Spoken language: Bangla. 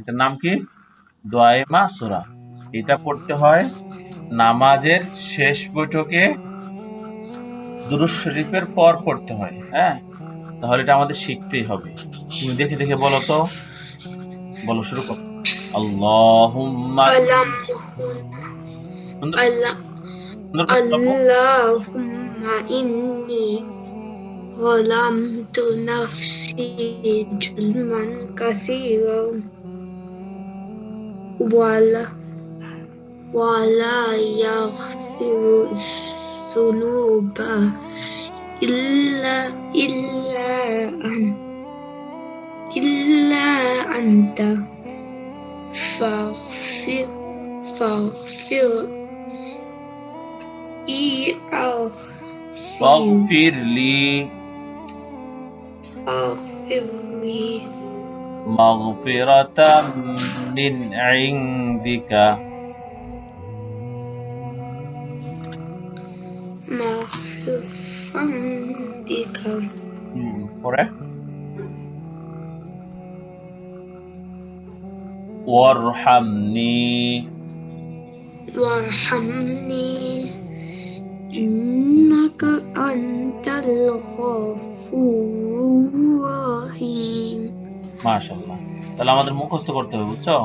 এটার নাম কি? দোয়ায়ে মাসুরা। এটা পড়তে হয় নামাজের শেষ বৈঠকে দুরূদ শরীফের পর পড়তে হয়। হ্যাঁ, তাহলে এটা আমাদের শিখতেই হবে। তুমি দেখে দেখে বলো তো, বলো, শুরু করো। আল্লাহুম্মা, ألم সুন্দর ألم সুন্দর করে বলো। اللهم إني ظلمت نفسي ظلما كثيرا ولا يغفر الذنوب إلا أن إلا أنت فاغفر فاغفر إي أغفر واغفر لي أغفر لي مغفرة من عندك। مغفرا بك পরে ওয়ারহামনি, وارحمني إنك أنت الغفور الرحيم মাশাআল্লাহ। তাহলে আমাদের মুখস্থ করতে হবে, বুঝছো?